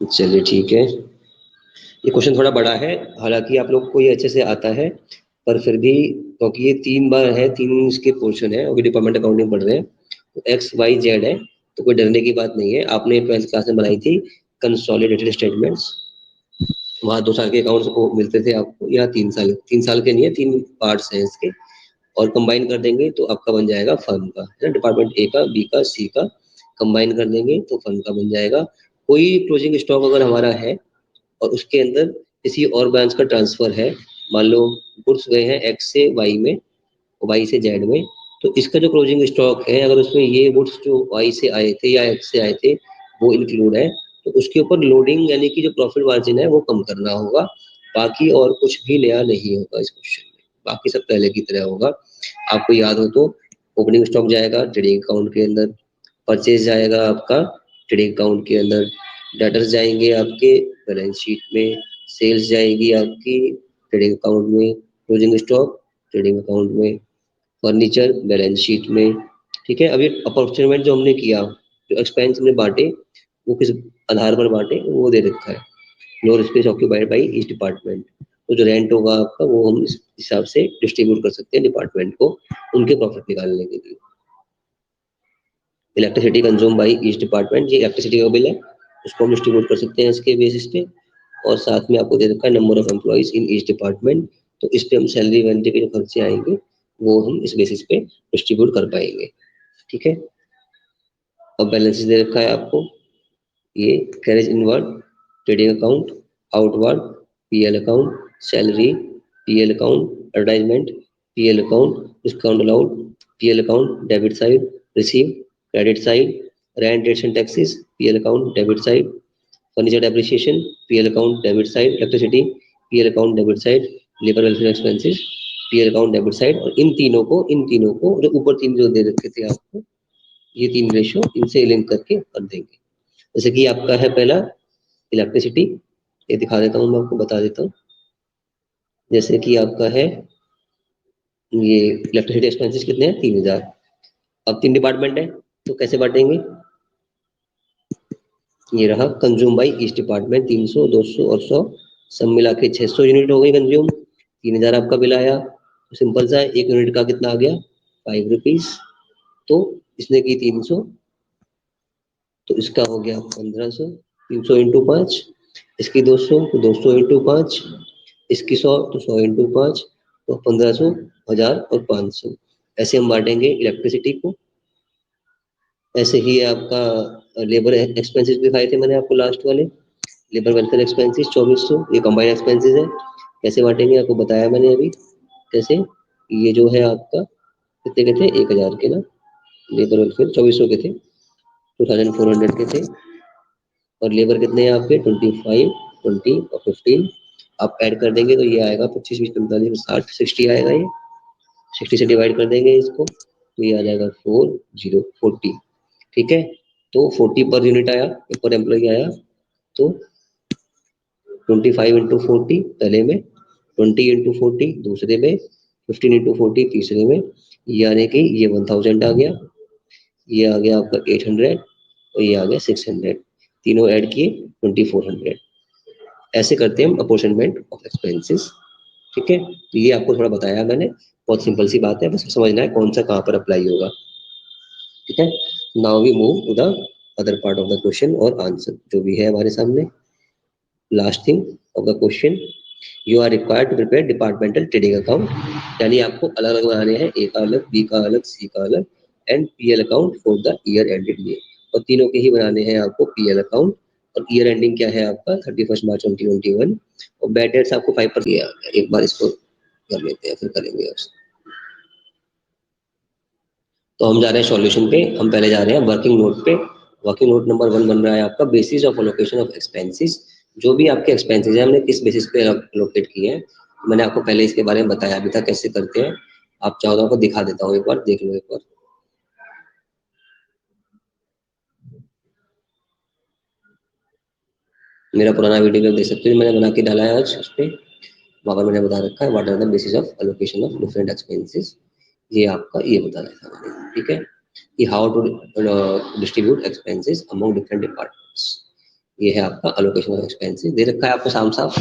चलिए ठीक है, ये क्वेश्चन थोड़ा बड़ा है, हालांकि आप लोग को ये अच्छे से आता है, पर फिर भी क्योंकि ये 3 बार है, 3 इसके पोर्शन है, अभी डिपार्टमेंट अकाउंटिंग पढ़ रहे हैं, तो एक्स वाई जेड है, तो कोई डरने की बात नहीं है। आपने 12th क्लास में बनाई थी कंसोलिडेटेड स्टेटमेंट्स, वहाँ 2 साल के अकाउंट्स को मिलते थे आपको, या 3 साल के नहीं है, 3 पार्ट्स हैं इसके, और कंबाइन कर देंगे तो आपका बन जाएगा फर्म का, है ना, डिपार्टमेंट ए का, बी का, सी का कंबाइन कर देंगे तो फर्म का बन जाएगा। कोई क्लोजिंग स्टॉक अगर हमारा है और उसके अंदर किसी और ब्रांच का ट्रांसफर है, मान लो गुड्स गए हैं एक्स से वाई में, वाई से जेड में, तो इसका जो क्लोजिंग स्टॉक है, अगर उसमें ये गुड्स जो वाई से आए थे या एक्स से आए थे वो इंक्लूड है, तो उसके ऊपर लोडिंग यानी कि जो प्रॉफिट मार्जिन है वो कम करना होगा, बाकी और कुछ भी नया नहीं होगा इस क्वेश्चन में, बाकी सब पहले की तरह होगा। आपको याद हो तो ओपनिंग स्टॉक जाएगा ट्रेडिंग अकाउंट के अंदर, परचेज जाएगा आपका ट्रेडिंग अकाउंट के अंदर, डेटर्स जाएंगे आपके बैलेंस शीट में, सेल्स जाएगी आपकी ट्रेडिंग अकाउंट में, क्लोजिंग स्टॉक ट्रेडिंग अकाउंट में, फर्नीचर बैलेंस शीट में। ठीक है, अभी अपॉर्चुनिमेंट जो हमने किया, जो एक्सपेंस हमने बांटे, वो किस आधार पर बांटे वो दे रखा है, floor space occupied by each department, तो जो रेंट होगा आपका वो हम इस हिसाब से डिस्ट्रीब्यूट कर सकते हैं डिपार्टमेंट को उनके प्रॉफिट निकालने के लिए। Electricity consume by each department, ये इलेक्ट्रिसिटी का बिल है, उसको हम डिस्ट्रीब्यूट कर सकते हैं इसके बेसिस पे, और साथ में आपको दे रखा है number of employees in each department, तो इस पे हम सैलरी वैलरी के जो खर्चे आएंगे वो हम इस बेसिस पे डिस्ट्रीब्यूट कर पाएंगे। ठीक है, अब बैलेंसेस दे रखा है आपको, ये carriage inward trading account, outward PL account, salary PL account, advertisement PL account, discount allowed PL account, debit side, receive credit side, rent rates and taxes PL account debit side, furniture depreciation PL account debit side, electricity PL account debit side, labour welfare expenses PL account debit side, और इन तीनों को जो ऊपर 3 जो दे रखे थे आपको, ये 3 रेशो इनसे लिंक करके कर देंगे। जैसे कि आपका है पहला इलेक्ट्रिसिटी, ये दिखा देता हूँ मैं आपको, बता देता हूँ, जैसे कि आपका है ये इलेक्ट्रिसिटी एक्सपेंसेस कितने हैं 3000, अब 3 डिपार्टमेंट है तो कैसे बांटेंगे, ये रहा कंज्यूम बाई ईच डिपार्टमेंट 300 200 और 100, सब मिला के 600 यूनिट हो गई कंज्यूम, 3000 आपका बिल आया, तो सिंपल सा है, 1 यूनिट का कितना आ गया 5 रुपीज, तो इसने की 300, तो इसका हो गया 1500, 300 इंटू 5, इसकी 200 तो 200 इंटू 5, इसकी 100 तो 100 इंटू 5, तो 1500, 1000 और 500, ऐसे हम बांटेंगे इलेक्ट्रिसिटी को। ऐसे ही आपका लेबर एक्सपेंसेस दिखाए थे मैंने आपको लास्ट वाले, लेबर वेलफेयर एक्सपेंसेस 2400, ये कंबाइंड एक्सपेंसेस है, कैसे बांटेंगे आपको बताया मैंने अभी कैसे, ये जो है आपका कितने के थे 1000 के ना, लेबर वेलफेयर 2400 के थे, 2400 के थे, और लेबर कितने हैं आपके 25, 20 और 15, आप ऐड कर देंगे तो ये आएगा 25 20 45 60 60 आएगा, ये 60 से डिवाइड कर देंगे इसको तो ये आ जाएगा 40 ठीक है, तो 40 पर यूनिट आया, पर एम्प्लॉय आया, तो 25 इंटू 40 पहले में, 20 इंटू 40 दूसरे में, 15 इंटू 40 तीसरे में, यानी कि ये 1000 आ गया, ये आ गया आपका 800 और ये आ गया 600, तीनों ऐड किए 2400, ऐसे करते हैं हम अपॉर्चनमेंट ऑफ एक्सपेंसेस। ठीक है, तो ये आपको थोड़ा बताया मैंने, बहुत सिंपल सी बात है, बस समझना है कौन सा कहाँ पर अप्लाई होगा। ठीक है, now we move to the other part of the question और आंसर जो भी है हमारे सामने। Last thing of the question, you are required to prepare departmental trading account, यानी आपको अलग अलग बनाने हैं, ए का अलग, बी का अलग, सी का अलग, and PL account for the year ended में, और तीनों के ही बनाने हैं आपको पीएल अकाउंट, और ईयर एंडिंग क्या है आपका 31 मार्च 2021, और बैड डेट्स आपको 5 दिया है। एक बार इसको कर लेते हैं फिर करेंगे आपसे। तो हम जा रहे हैं सॉल्यूशन पे, हम पहले जा रहे हैं वर्किंग नोट पे। वर्किंग नोट नंबर 1 बन रहा है आपका basis of allocation of expenses, जो भी आपके एक्सपेंसेस हैं हमने किस बेसिस पे अलोकेट किए हैं, मैंने आपको पहले इसके बारे में बताया भी था कैसे करते हैं, आप चाहो तो आपको दिखा देता हूँ, एक बार देख लो एक बार। मेरा पुराना वीडियो देख सकते हो, मैंने बना के डाला है आज उस पर, वहाँ पर मैंने बता रखा है what are the basis of allocation of different expenses, ये आपका ये बताया था मैंने। ठीक है, कि how to distribute expenses among different departments, ये है आपका अलोकेशन ऑफ एक्सपेंसेस, दे रखा है आपको साफ साफ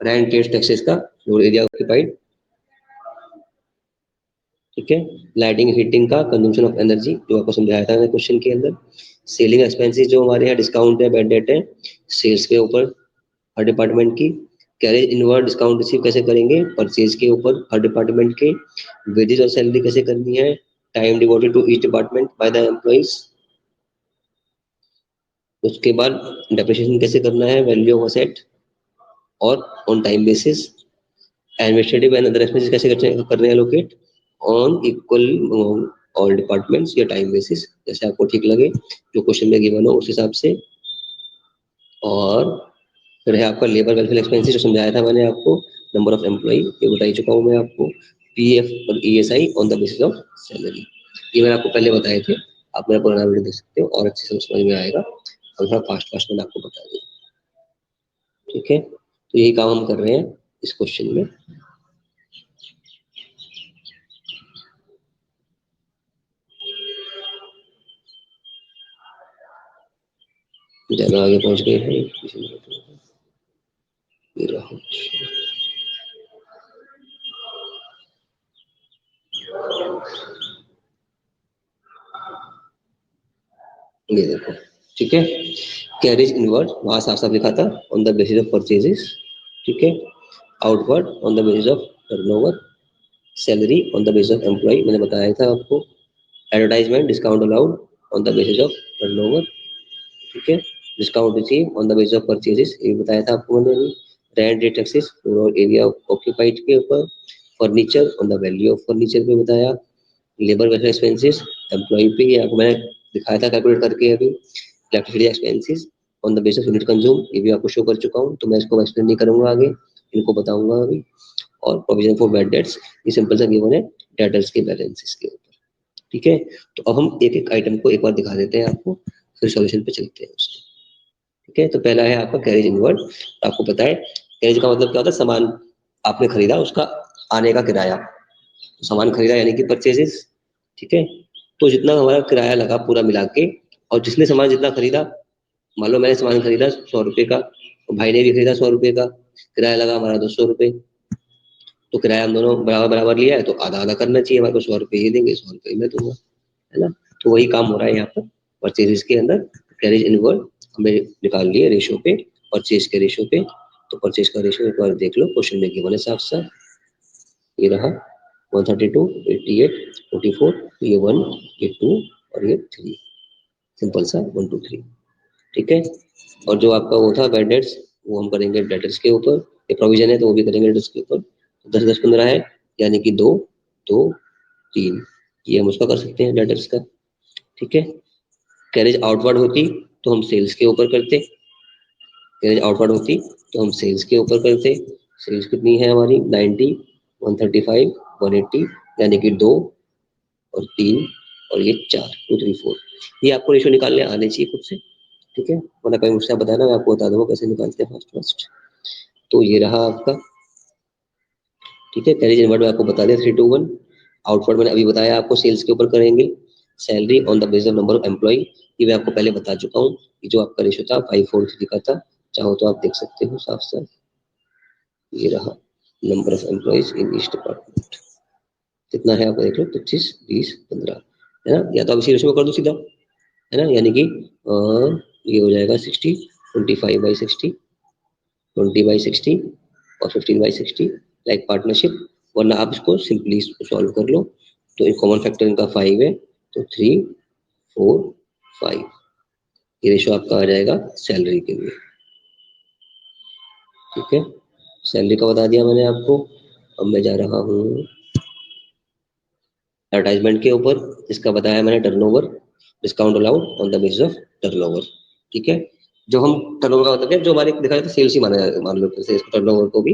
रेंट रेट टैक्सेस का फ्लोर एरिया ऑक्यूपाइड, ठीक है। लाइटिंग हीटिंग का कंजम्पशन ऑफ एनर्जी जो आपको समझाया था क्वेश्चन के अंदर। सेलिंग एक्सपेंसेस जो हमारे यहाँ डिस्काउंट है, बैड डेट है, सेल्स के ऊपर हर डिपार्टमेंट की। कैरेज इनवर्ड डिस्काउंट रिसीव कैसे करेंगे, परचेज के ऊपर हर डिपार्टमेंट के। वेजेस और सैलरी कैसे करनी है, time devoted to each department by the employees. उसके बाद डेप्रिसिएशन कैसे करना है, वैल्यू ऑफ असेट और on time basis. Administrative and other expenses कैसे करने हैं allocate on equal all departments या टाइम बेसिस, जैसे आपको ठीक लगे, जो क्वेश्चन में गिवन हो उस हिसाब से। और फिर है आपका लेबर वेलफेयर एक्सपेंसेस जो समझाया था मैंने आपको, नंबर ऑफ एम्प्लॉई ये बता ही चुका हूँ मैं आपको, पीएफ और ESI on the basis of salary, ये मैंने आपको पहले बताए थे, आप मेरा पुराना वीडियो देख सकते हो और अच्छे से समझ में आएगा। और थोड़ा फास्ट फास्ट मैंने आपको बता दिया, ठीक है। तो यही काम हम कर रहे हैं इस क्वेश्चन में। ज्यादा आगे पहुंच गए हैं, ये रहा। ये देखो, ठीक है। कैरेज इनवर्ड वहां साफ साफ लिखा था on the basis of purchases, ठीक है। Outward on the basis of turnover, salary on the basis of employ, मैंने बताया था आपको। Advertisement discount allowed on the basis of turnover, ठीक है। Discount receive on the basis of purchases, ये बताया था आपको मैंने अभी। रेंट रेट टैक्सेस और एरिया ऑक्यूपाइड के ऊपर। Furniture on the value of furniture पे बताया। लेबर वेलफेयर एक्सपेंसेस एम्प्लॉय पे, ये आपको मैंने दिखाया था कैलकुलेट करके अभी। Electricity expenses on the basis unit consume, ये भी आपको शो कर चुका हूँ, तो मैं इसको एक्सप्लेन नहीं करूंगा आगे, इनको बताऊंगा अभी। और प्रोविजन फॉर बैड डेट्स, ये सिंपल सा गिवन है डेटर्स के बैलेंसेस के ऊपर, ठीक है। तो अब हम एक एक आइटम को एक बार दिखा देते हैं आपको, फिर सॉल्यूशन पे चलते हैं उसके, ठीक है। तो पहला है आपका कैरेज इनवर्ड। आपको पता है कैरेज का मतलब क्या होता है, सामान आपने खरीदा उसका आने का किराया, तो सामान खरीदा यानी कि परचेजेस, ठीक है। तो जितना हमारा किराया लगा पूरा मिला के, और जिसने सामान जितना खरीदा, मान लो मैंने सामान खरीदा 100 रुपए का, और भाई ने भी खरीदा 100 रुपए का, किराया लगा हमारा 200 रुपए, तो किराया हम दोनों बराबर बराबर लिया है, तो आधा आधा करना चाहिए, हमारे को 100 रुपए ही देंगे, 100 रुपए मैं दूंगा, है ना। तो वही काम हो रहा है यहाँ पर परचेजेस के अंदर। कैरेज इनवर्ड हमें निकाल लिए रेशो पे, परचेज के रेशो पे। तो परचेज का रेशो एक बार देख लो, क्वेश्चन में गिवन है साफ साफ, ये रहा 132, 88, 44, ये 1, ये 2 और ये 3, सिंपल सा 1 2 3, ठीक है। और जो आपका वो था बैड डेट्स, वो हम करेंगे डेटर्स के ऊपर, ये प्रोविजन है तो वो भी करेंगे डेटर्स के ऊपर। 10 10 15 है, यानी कि 2 2 3, ये हम उसका कर सकते हैं डेटर्स का, ठीक है। कैरेज आउटवर्ड होती तो हम सेल्स के ऊपर करते, कैरेज आउटवर्ड होती तो हम सेल्स के ऊपर करते। सेल्स कितनी है हमारी 90, 135, 180, यानी कि 2 और 3 और ये 4, 2 3 4, ये आपको रेशो निकालने आने चाहिए खुद से, ठीक है। वरना कहीं मुझसे आप बताना, मैं आपको बता दूंगा कैसे निकालते हैं फर्स्ट फर्स्ट। तो ये रहा आपका, ठीक है। कैरेज इनवर्ड में आपको बता दिया 3 to 1। आउटवर्ड मैंने अभी बताया आपको, सेल्स के ऊपर करेंगे। Salary on the basis of number of employ, ये मैं आपको पहले बता चुका हूँ, ये जो आपका रेशो था 543 का था, चाहो तो आप देख सकते हो साफ साफ, ये रहा number of employees in each department, कितना है आपको देख लो, 25 20 15, है ना। या तो आप इसी रेशो में कर दो सीधा, है ना, यानी कि ये हो जाएगा 60, 25/60, 20/60 और 15/60, लाइक पार्टनरशिप। वरना आप इसको सिंपली सॉल्व कर लो, तो एक कॉमन फैक्टर इनका 5 है, तो 3 4 5, ये रेशो आपका आ जाएगा सैलरी के लिए, ठीक है। सैलरी का बता दिया मैंने आपको। अब मैं जा रहा हूँ एडवर्टाइजमेंट के ऊपर, इसका बताया मैंने turnover, discount allowed on the basis of turnover, ठीक है। जो हम टर्नओवर का मतलब है, जो हमारे दिखा जाता है सेल्स ही माना जाता है, मान लो जैसे इसको टर्नओवर को भी,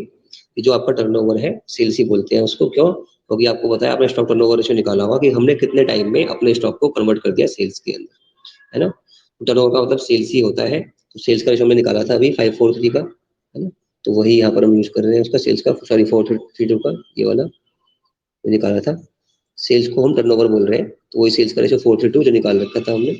ये जो आपका टर्नओवर है सेल्स ही बोलते हैं उसको, क्यों, क्योंकि आपको बताया आपने स्टॉक टर्नओवर रेशियो निकाला हुआ कि हमने कितने टाइम में अपने स्टॉक को कन्वर्ट कर दिया सेल्स के अंदर, है ना। टर्नओवर का मतलब सेल्स ही होता है, तो सेल्स का रेशियो हमने निकाला था अभी 543 का, है ना। तो वही यहाँ पर हम यूज कर रहे हैं उसका, सेल्स का, सॉरी 432 का, ये वाला निकाला था। सेल्स को हम टर्नओवर बोल रहे हैं, तो वही सेल्स का रेशियो 432 जो निकाल रखा था हमने,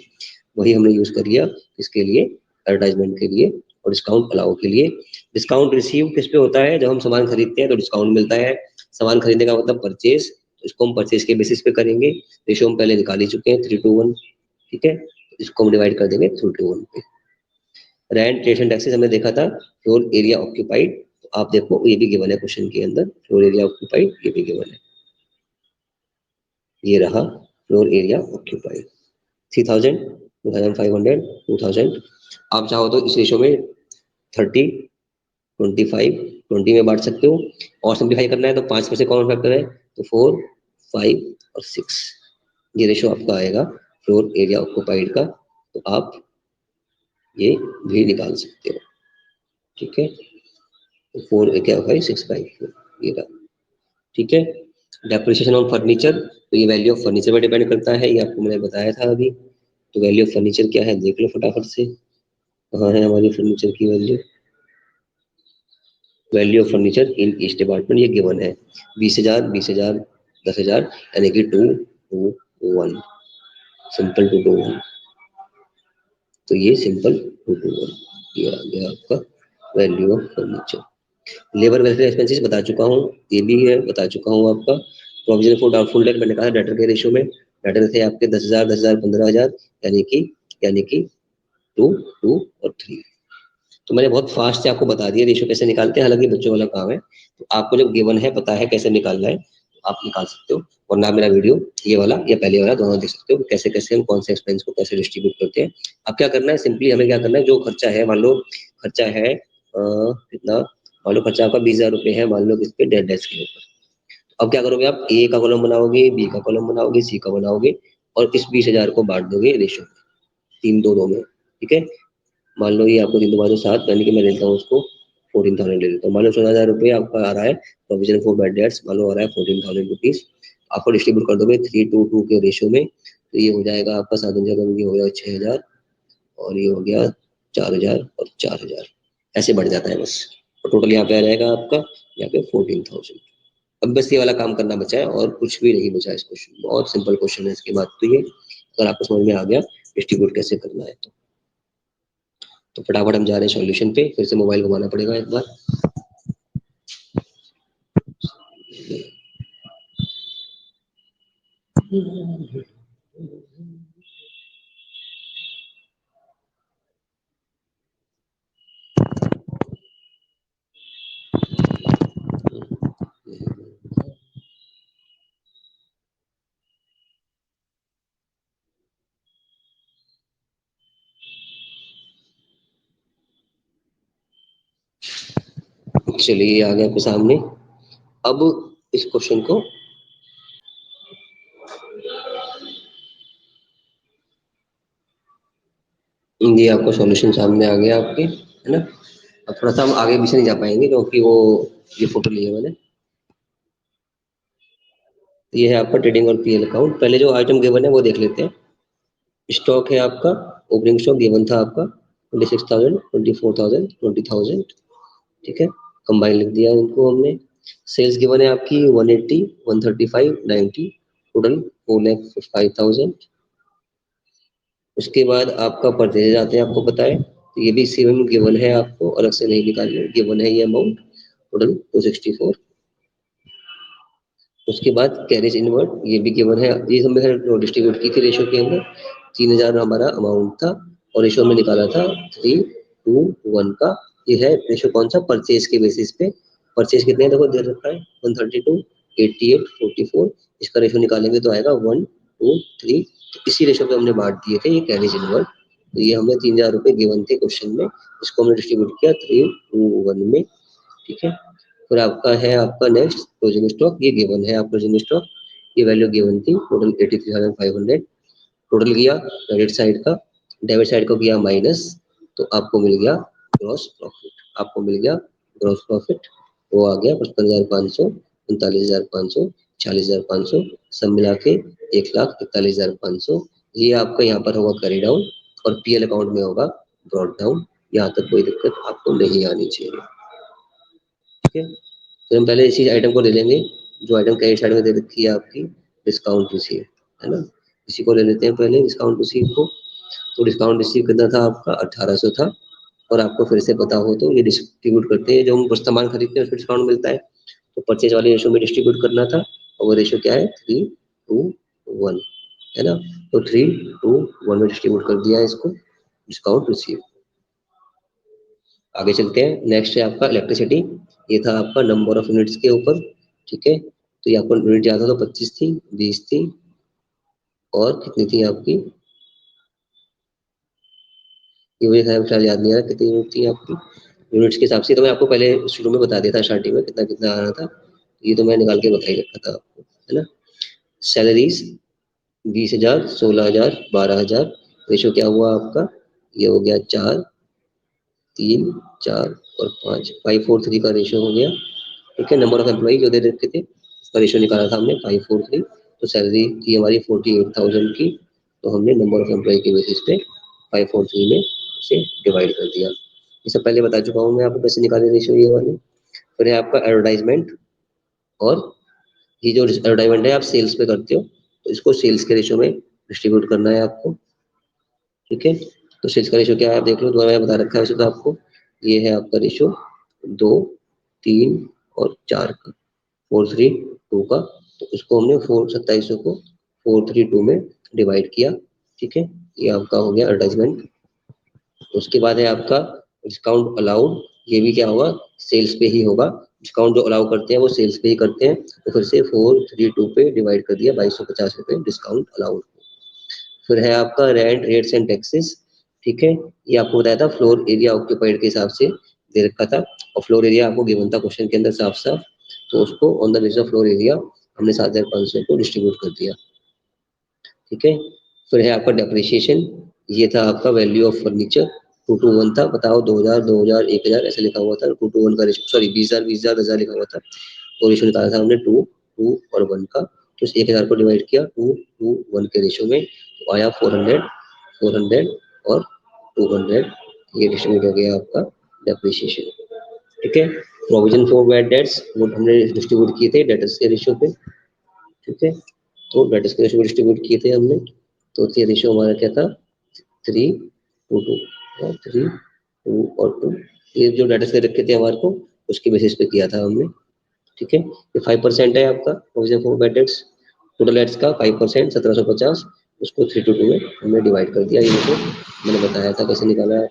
वही हमने यूज कर लिया इसके लिए, एडवर्टाइजमेंट के लिए। और डिस्काउंट अलाउ के लिए। डिस्काउंट रिसीव किस पे होता है? जब हम सामान खरीदते हैं तो डिस्काउंट मिलता है। सामान खरीदने का मतलब परचेज, तो इसको हम परचेज के बेसिस पे करेंगे। रेशो हम पहले निकाल ही चुके हैं 3:1, ठीक है। इसको हम डिवाइड कर देंगे 3:1 पे। रेंट, स्टेशन टैक्सेस हमने देखा था, फ्लोर एरिया ऑक्यूपाइड, तो आप देखो ये भी गिवन है क्वेश्चन के अंदर, फ्लोर एरिया ऑक्यूपाइड ये भी गिवन है, ये रहा फ्लोर एरिया ऑक्यूपाइड। 3000, 2500, 2000। आप चाहो तो इस रेशो में 30, 25, 20 में बांट सकते हो, और सिंप्लीफाई करना है तो 5 में से कॉमन फैक्टर है तो 4, 5 और 6, ये रेशो आपका आएगा फ्लोर एरिया ऑक्यूपाइड का। तो आप ये भी निकाल सकते हो, ठीक है। 4 क्या 5, 6 बाई 4, ये रहा, ठीक है। डेप्रिसिएशन ऑन फर्नीचर, तो ये वैल्यू ऑफ फर्नीचर पर डिपेंड करता है, ये आपको मैंने बताया था अभी। तो वैल्यू ऑफ फर्नीचर क्या है देख लो फटाफट से, कहाँ है हमारी फर्नीचर की value? Value of furniture in each department ये गिवन है 20,000, 20,000, 10,000, यानी कि 2 2 1, सिंपल 2 2 1। तो ये सिंपल 2 2 1 ये आ गया आपका value of furniture. Labour welfare expenses बता चुका हूँ, ये भी है बता चुका हूँ आपका। प्रोविजन फॉर डाउटफुल डेट मैंने कहा डेटर के रेशियो में, डेटर थे आपके 10,000, 10,000, 15,000, यानी कि 2 2 और 3। तो मैंने बहुत फास्ट से आपको बता दिया रेशियो कैसे निकालते हैं, हालांकि बच्चों वाला काम है। तो आपको जब गिवन है पता है कैसे निकालना है तो आप निकाल सकते हो, वरना मेरा वीडियो ये वाला या पहले वाला दोनों देख सकते हो कैसे कैसे हम कौन से एक्सपेंस को कैसे डिस्ट्रीब्यूट करते हैं। अब क्या करना है, सिंपली हमें क्या करना है, जो खर्चा है, मान लो खर्चा है कितना, मान लो खर्चा आपका 20,000 रुपये है, मान लो किसके डेड डेस्क के ऊपर। अब क्या करोगे आप, ए का कॉलम बनाओगे, बी का कॉलम बनाओगे, सी का बनाओगे, और इस 20,000 को बांट दोगे रेशो में 3 2 2 में, ठीक है। मान लो ये आपको 3 2 5 7, यानी कि मैं लेता हूँ उसको 14,000 ले लेता हूँ। मान लो 14,000 रुपये आपका आ रहा है प्रोविजन फॉर बैड डेट्स, मान लो आ रहा है 14,000 रुपीज। आपको डिस्ट्रीब्यूट कर दोगे 3:2 के रेशियो में, तो ये हो जाएगा आपका 7,000 का, ये हो गया 6,000, और ये हो गया 4,000 और 4,000, ऐसे बढ़ जाता है बस। और टोटल यहाँ पे आ जाएगा आपका यहाँ पे 14,000। अब बस ये वाला काम करना बचा है और कुछ भी नहीं बचा है इस क्वेश्चन में, बहुत सिंपल क्वेश्चन है इसके बाद। तो ये अगर आपको समझ में आ गया डिस्ट्रीब्यूट कैसे करना है तो फटाफट हम जा रहे हैं सॉल्यूशन पे। फिर से मोबाइल घुमाना पड़ेगा एक बार। चलिए आ गया आपके सामने। अब इस क्वेश्चन को ये आपको सॉल्यूशन सामने आ गया आपके, है ना। अब थोड़ा सा हम आगे पीछे नहीं जा पाएंगे क्योंकि वो ये फोटो ली है मैंने। ये है आपका ट्रेडिंग और पीएल अकाउंट। पहले जो आइटम गिवन है वो देख लेते हैं। स्टॉक है आपका, ओपनिंग स्टॉक गिवन था आपका 26,000, 24,000, 20,000, ठीक है। कंबाइन लिख दिया इनको हमने। सेल्स गिवन है आपकी 180, 135, 90, टोटल 4,05,000। उसके बाद आपका परचेज आते हैं, आपको पता है, तो ये भी सेम गिवन है, आपको अलग से नहीं निकालना, गिवन है ये अमाउंट टोटल 264। उसके बाद कैरेज इनवर्ड ये भी गिवन है, ये हमने डिस्ट्रीब्यूट की थी रेशो के अंदर। 3,000 हमारा अमाउंट था और रेशो में निकाला था 3:1 का। ये है रेशो कौन सा, परचेज के बेसिस पे। परचेज कितने देखो दे रखा है 132, 88, 44, इसका रेशो निकालेंगे तो आएगा 1:3। तो इसी रेशो पे हमने बांट दिए थे ये कैरेज इनवर्ड। तो ये हमें 3,000 रुपये गिवन थे क्वेश्चन में, इसको हमने डिस्ट्रीब्यूट किया 3:1 में, ठीक है। फिर आपका है आपका नेक्स्ट क्लोजिंग स्टॉक, ये गिवन है आप क्लोजिंग स्टॉक, ये वैल्यू गिवन थी टोटल 83,500। टोटल किया क्रेडिट साइड का, डेबिट साइड को किया माइनस, तो आपको मिल गया ग्रॉस प्रॉफिट। आपको मिल गया ग्रॉस प्रॉफिट, वो आ गया 55,500, 39,500, 40,500, सब मिला के 1,41,500। ये आपका यहाँ पर होगा कैरी डाउन और पीएल अकाउंट में होगा ब्रॉड डाउन। यहाँ तक कोई दिक्कत आपको नहीं आनी चाहिए, ठीक है। तो हम पहले इसी आइटम को ले लेंगे जो आइटम क्रेडिट साइड में दे रखी है आपकी, डिस्काउंट रिसीव, है ना। इसी को ले लेते हैं पहले डिस्काउंट रिसीव को। तो डिस्काउंट रिसीव कितना था आपका 1,800 था, और आपको फिर से पता हो तो ये डिस्ट्रीब्यूट करते हैं, जो हम सामान खरीदते हैं उस पर डिस्काउंट मिलता है, तो परचेज वाले रेशो में डिस्ट्रीब्यूट करना था, और वो रेशो क्या है 3:1 है ना, तो 3:1 में डिस्ट्रीब्यूट कर दिया है इसको, डिस्काउंट रिसीव। आगे चलते हैं, नेक्स्ट है आपका इलेक्ट्रिसिटी, ये था आपका नंबर ऑफ यूनिट्स के ऊपर, ठीक है, तो ये आपको यूनिट याद था तो 25 थी, 20 थी, और कितनी थी आपकी, ये मुझे ख्याल याद नहीं आ रहा कितनी यूनिट थी आपकी यूनिट्स के हिसाब से, तो मैं आपको पहले शुरू में बता दिया था स्टार्टिंग में कितना कितना आ रहा था, ये तो मैं निकाल के बता ही रखा था आपको, है ना। सैलरीज 20,000, 16,000, 12,000, रेशो क्या हुआ आपका, ये हो गया 4, 3, 4 और 5, 5:4:3 का रेशो हो गया, ठीक है। नंबर ऑफ एम्प्लॉई जो दे रखे थे उसका रेशो निकाला था हमने 5:4:3, तो सैलरी थी हमारी 48,000 की, तो हमने नंबर ऑफ एम्प्लॉई के बेसिस पे 5:4:3 में इसे डिवाइड कर दिया। ये सब पहले बता चुका हूँ मैं आपको कैसे निकाले रेशो ये वाले। फिर है आपका एडवर्टाइजमेंट, और ये जो एडवर्टाइजमेंट है आप सेल्स पे करते हो, तो इसको सेल्स के रेशो में डिस्ट्रीब्यूट करना है आपको, ठीक है। तो सेल्स का रेशो क्या है आप देख लो, दोबारा मैं बता रखा है वैसे तो आपको, ये है आपका रेशो 2, 3 और 4 का, 4:3:2 का, तो इसको हमने 2700 को 4:3:2 में डिवाइड किया, ठीक है। ये आपका हो गया एडवर्टाइजमेंट। उसके बाद है आपका डिस्काउंट अलाउड, ये भी क्या होगा सेल्स पे ही होगा, डिस्काउंट जो अलाउ करते हैं वो सेल्स पे ही करते हैं, तो फिर से 4:3:2 पे डिवाइड कर दिया 2250 रुपये डिस्काउंट अलाउड। फिर है आपका रेंट रेट्स एंड टैक्सेस, ठीक है, ये आपको बताया था फ्लोर एरिया ऑक्यूपाइड के हिसाब से दे रखा था, और फ्लोर एरिया आपको गिवन था क्वेश्चन के अंदर साफ साफ, तो उसको on the basis of floor area हमने 7,500 को डिस्ट्रीब्यूट कर दिया, ठीक है। फिर है आपका डेप्रिसिएशन, ये था आपका वैल्यू ऑफ फर्नीचर, 2:1 था, बताओ 2,000, 2,000, 1,000 ऐसे लिखा हुआ था, 2:1 का रेशो, सॉरी 20,000, 20,000, 10,000 लिखा हुआ था, तो रेशो निकाला था हमने 2, 2 और 1 का, तो इस 1,000 को डिवाइड किया 2, 2, 1 के रेशो में, तो आया 400, 400 और 200, ये डिस्ट्रीब्यूट हो गया आपका डेप्रिसिएशन, ठीक है। प्रोविजन फॉर बैड डेट्स वो हमने डिस्ट्रीब्यूट किए थे डेटर्स के रेशो पे, ठीक है, तो डेटर्स के रेशो डिस्ट्रीब्यूट किए थे हमने, तो ये रेशो हमारा क्या था 3:2, और 3:2 और 2, ये जो डेटर्स के रखे थे हमारे को उसके बेसिस पे किया था हमने, ठीक है। ये 5% है आपका provision for bad debts, total debts का 5% 1,750, उसको 3:2 में हमने डिवाइड कर दिया, ये देखो मैंने बताया था कैसे निकाला है।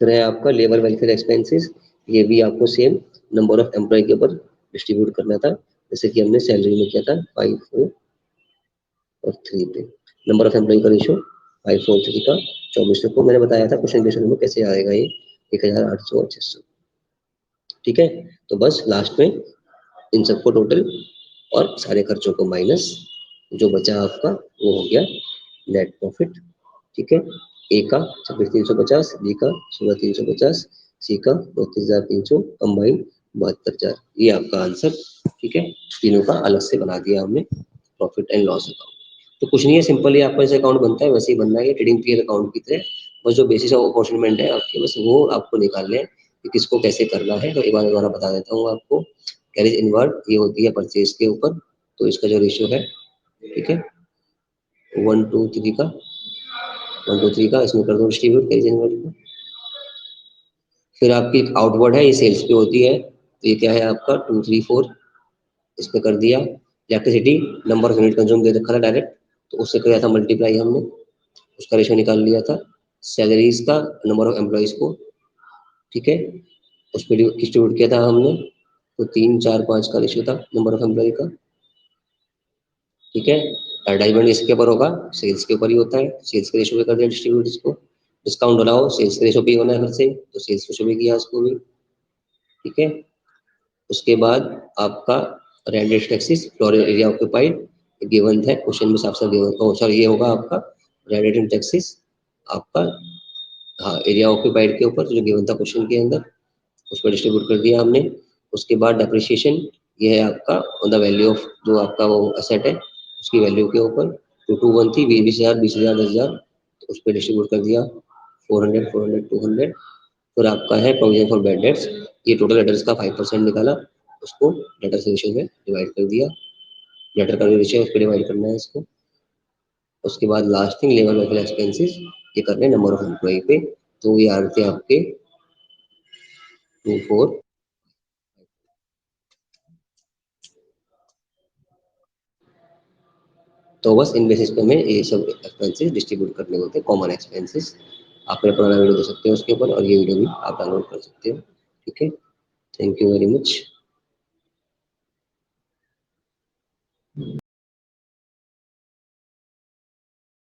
फिर है आपका लेबर वेलफेयर एक्सपेंसेस, ये भी आपको सेम नंबर ऑफ एम्प्लॉय के ऊपर डिस्ट्रीब्यूट करना था, जैसे कि हमने सैलरी में किया था 5, 4 और 3 पे। नंबर ऑफ एम्प्लॉय का रेशो 5:4:3 का 2400 को मैंने बताया था क्वेश्चन के शुरू में कैसे आएगा ये 1,800 और 600, ठीक है। तो बस लास्ट में इन सबको टोटल और सारे खर्चों को माइनस, जो बचा आपका वो हो गया नेट प्रॉफिट, ठीक है। ए का 26,350, बी का 16,350, सी का 32,300, कंबाइंड 72,000, ये आपका आंसर, ठीक है। तीनों का अलग से बना दिया हमने प्रॉफिट एंड लॉस अकाउंट। तो कुछ नहीं है, सिंपली आपका जैसे अकाउंट बनता है वैसे ही बनना है, ट्रेडिंग पीरियड अकाउंट की तरह, बस जो बेसिस ऑफ अपॉर्चुनिटमेंट है आपके बस वो आपको निकालने हैं कि किसको कैसे करना है। तो एक बार दोबारा बता देता हूँ आपको, कैरेज इनवर्ड ये होती है परचेज के ऊपर, तो इसका जो रेशियो है, ठीक है, 1:3 का, 1:3 का इसमें कर दो डिस्ट्रीब्यूट कैरेज इनवर्ड को। फिर आपकी आउटवर्ड है ये सेल्स पे होती है, तो ये क्या है आपका 234, इस पे कर दिया। Electricity number of unit consume दे रखा था डायरेक्ट, तो उससे किया था मल्टीप्लाई हमने, उसका रेशो निकाल लिया था। सैलरीज का नंबर ऑफ एम्प्लॉयज को, ठीक है, उस पर डिस्ट्रीब्यूट किया था हमने, तो 3, 4, 5 का रेशियो था नंबर ऑफ एम्प्लॉय का, ठीक है। एडवर्टाइजमेंट इसके ऊपर होगा, सेल्स के ऊपर ही होता है, सेल्स के रेशियो पे कर दिया डिस्ट्रीब्यूट इसको। डिस्काउंट बनाओ, सेल्स के रेशियो पे ही होना है फिर से, तो सेल्स रेशियो पे किया इसको भी, ठीक है। उसके बाद आपका rented taxes floor area occupied given है क्वेश्चन में साफ साफ गिवन, सॉरी ये होगा आपका रेंटेड टैक्सेस आपका, हाँ एरिया ऑक्यूपाइड के ऊपर जो गिवन था क्वेश्चन के अंदर, उस पर डिस्ट्रीब्यूट कर दिया हमने। उसके बाद डेप्रिसिएशन, ये है आपका ऑन द वैल्यू ऑफ जो आपका वो असेट है उसकी वैल्यू के ऊपर, 2:1 थी 20,000, 20,000, 10,000, तो उस पर डिस्ट्रीब्यूट कर दिया 400, 400, 200। फिर आपका है प्रोविजन फॉर बैड डेट्स, ये टोटल डेटर्स का 5% निकाला, उसको डेटर्स रेशियो में डिवाइड कर दिया, डेटर का रेशियो उस पर डिवाइड करना है इसको। उसके बाद last thing labour welfare expenses, ये करने नंबर ऑफ एम्प्लॉई पे, तो ये आ रहे थे आपके 24। तो बस इन बेसिस पे हमें ये सब एक्सपेंसेस डिस्ट्रीब्यूट करने होते हैं, कॉमन एक्सपेंसेस। आप मेरा पुराना वीडियो देख सकते हो उसके ऊपर, और ये वीडियो भी आप डाउनलोड कर सकते हो। ठीक है, थैंक यू वेरी मच।